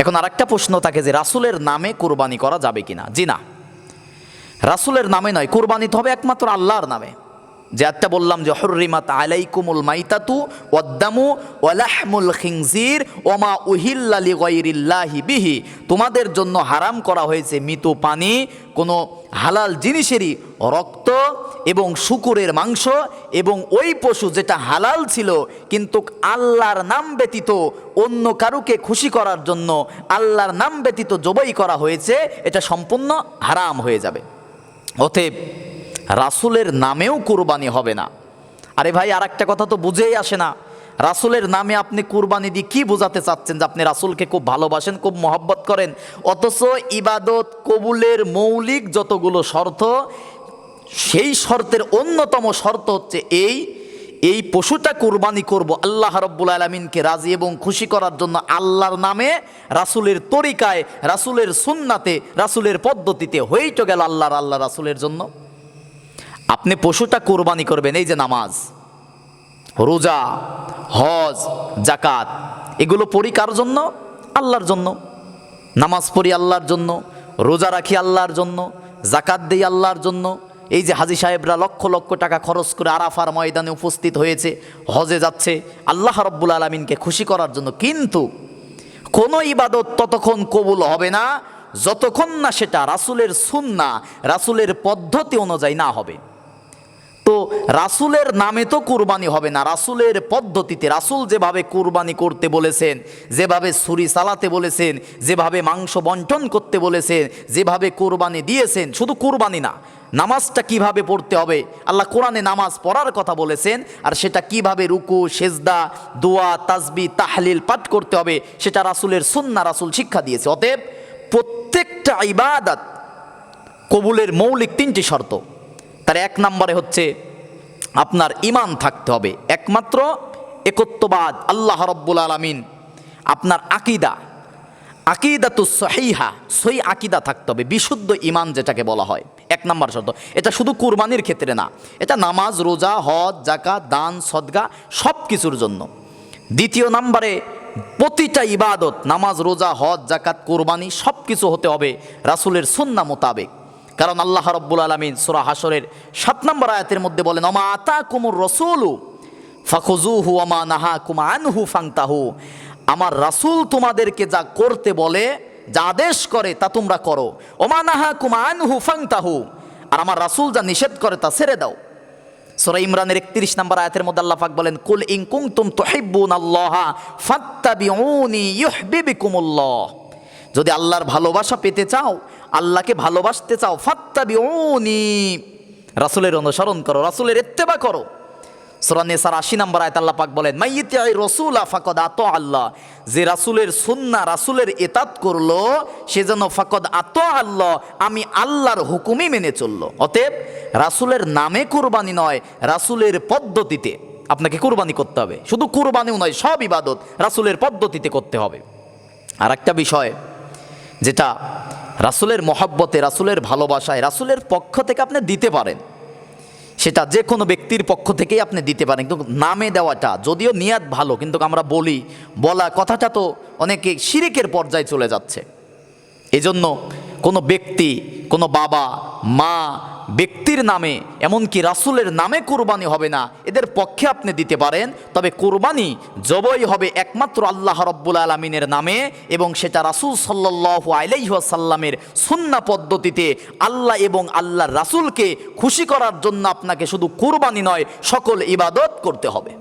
এখন আরেকটা প্রশ্ন থাকে যে রাসূলের নামে কুরবানি করা যাবে কিনা। জি না, রাসূলের নামে নয়, কুরবানি তো হবে একমাত্র আল্লাহর নামে। যে একটা বললাম যে হুররিমাত আলাইকুমুল মাইতাতু ওয়াদ্দামু ওয়া লাহমুল খিনজির ওয়া মা উহিল্লা লিগাইরিল্লাহি বিহি, তোমাদের জন্য হারাম করা হয়েছে মৃত পানি, কোনো হালাল জিনিসেরই রক্ত এবং শূকরের মাংস এবং ওই পশু যেটা হালাল ছিল কিন্তু আল্লাহর নাম ব্যতীত অন্য কারুকে খুশি করার জন্য আল্লাহর নাম ব্যতীত জবাই করা হয়েছে, এটা সম্পূর্ণ হারাম হয়ে যাবে। অতএব রাসূলের নামেও কুরবানি হবে না। আরে ভাই, আর একটা কথা তো বুঝেই আসে না, রাসূলের নামে আপনি কুরবানি দিয়ে কি বোঝাতে চাচ্ছেন? যে আপনি রাসূলকে খুব ভালোবাসেন, খুব মহব্বত করেন, অথচ ইবাদত কবুলের মৌলিক যতগুলো শর্ত, সেই শর্তের অন্যতম শর্ত হচ্ছে এই পশুটা কুরবানি করব আল্লাহ রাব্বুল আলামিনকে রাজি এবং খুশি করার জন্য, আল্লাহর নামে, রাসূলের তরিকায়, রাসূলের সুন্নাতে, রাসূলের পদ্ধতিতে, হয়েই তো গেল আল্লাহ রাসূলের জন্য। আপনি পশুটা কুরবানি করবেন, এই যে নামাজ, রোজা, হজ, জাকাত, এগুলো পড়ি কার জন্য? আল্লাহর জন্য। নামাজ পড়ি আল্লাহর জন্য, রোজা রাখি আল্লাহর জন্য, জাকাত দেই আল্লাহর জন্য। এই যে হাজী সাহেবরা লক্ষ লক্ষ টাকা খরচ করে আরাফার ময়দানে উপস্থিত হয়েছে, হজে যাচ্ছে আল্লাহ রাব্বুল আলামিনকে খুশি করার জন্য। কিন্তু কোনো ইবাদত ততক্ষণ কবুল হবে না যতক্ষণ না সেটা রাসূলের সুন্নাহ, রাসূলের পদ্ধতি অনুযায়ী না হবে। তো রাসূলের নামে তো কুরবানি হবে না, রাসূলের পদ্ধতিতে, রাসূল যেভাবে কুরবানি করতে বলেছেন, যেভাবে ছুরি চালাতে বলেছেন, যেভাবে মাংস বন্টন করতে বলেছেন, যেভাবে কুরবানি দিয়েছেন, শুধু কুরবানি না, নামাজটা কিভাবে পড়তে হবে, আল্লাহ কোরআনে নামাজ পড়ার কথা বলেছেন, আর সেটা কিভাবে রুকু, সেজদা, দোয়া, তাসবিহ, তাহলিল পাঠ করতে হবে, সেটা রাসূলের সুন্নাহ, রাসূল শিক্ষা দিয়েছে। অতএব প্রত্যেকটা ইবাদত কবুলের মৌলিক তিনটি শর্ত। তার এক নম্বরে হচ্ছে আপনার ঈমান থাকতে হবে, একমাত্র একত্ববাদ আল্লাহ রাব্বুল আলামিন, আপনার আকিদাতুস সহিহা, সহি আকিদা থাকতে হবে, বিশুদ্ধ ঈমান যেটাকে বলা হয়, এক নম্বর শর্ত। এটা শুধু কুরবানির ক্ষেত্রে না, এটা নামাজ, রোজা, হজ, যাকাত, দান, সদকা সব কিছুর জন্য। দ্বিতীয় নম্বরে প্রতিটা ইবাদত, নামাজ, রোজা, হজ, যাকাত, কুরবানি সব কিছু হতে হবে রাসূলের সুন্নাহ মোতাবেক। কারণ আল্লাহ রাব্বুল আলামিন সূরা হাশরের 7 নম্বর আয়াতের মধ্যে বলেন, ওমা আতাকুমুর রাসূলু ফাখুযুহু ওয়া মা নাহাকুম আনহু ফান্তাহু, আমার রাসূল তোমাদেরকে যা করতে বলে, যা আদেশ করে তা তোমরা করো, ওমা নাহাকুম আনহু ফান্তাহু, আর আমার রাসূল যা নিষেধ করে তা ছেড়ে দাও। সূরা ইমরানের 31 নম্বর আয়াতের মধ্যে আল্লাহ পাক বলেন, কুল ইন কুনতুম তুহিব্বুনাল্লাহা ফাত্তাবিউনি ইউহিব্বুকুমুল্লাহ, যদি আল্লাহর ভালোবাসা পেতে চাও, আল্লাহকে ভালোবাসতে চাও, ফাত্তাবিউনি, রাসূলের অনুসরণ করো, রাসূলের ইত্তেবা করো। সূরা নিসার 80 নম্বর আয়াতে আল্লাহ পাক বলেন, মাইয়িতিআই রাসূলা ফাকাদ আতা আল্লাহ, যে রাসূলের সুন্নাহ, রাসূলের ইতাত করলো, সে যেন ফাকাদ আতা আল্লাহ, আমি আল্লাহর হুকুমই মেনে চললো। অতএব রাসূলের নামে কুরবানি নয়, রাসূলের পদ্ধতিতে আপনাকে কুরবানি করতে হবে। শুধু কুরবানিও নয়, সব ইবাদত রাসূলের পদ্ধতিতে করতে হবে। আর একটা বিষয় যেটা রাসূলের মহব্বতে, রাসূলের ভালোবাসায়, রাসূলের পক্ষ থেকে আপনি দিতে পারেন, সেটা যে কোনো ব্যক্তির পক্ষ থেকেই আপনি দিতে পারেন, কিন্তু নামে দেওয়াটা, যদিও নিয়াত ভালো, কিন্তু আমরা বলা কথাটা তো অনেকে শিরকের পর্যায়ে চলে যাচ্ছে। এজন্য কোনো ব্যক্তি, কোনো বাবা, মা, ব্যক্তির নামে, এমনকি রাসূলের নামে কুরবানি হবে না, এদের পক্ষে আপনি দিতে পারেন। তবে কুরবানি জবাই হবে একমাত্র আল্লাহ রাব্বুল আলামিনের নামে, এবং সেটা রাসূল সাল্লাল্লাহু আলাইহি ওয়াসাল্লামের সুন্নাহ পদ্ধতিতে, আল্লাহ এবং আল্লাহর রাসূলকে খুশি করার জন্য আপনাকে শুধু কুরবানি নয়, সকল ইবাদত করতে হবে।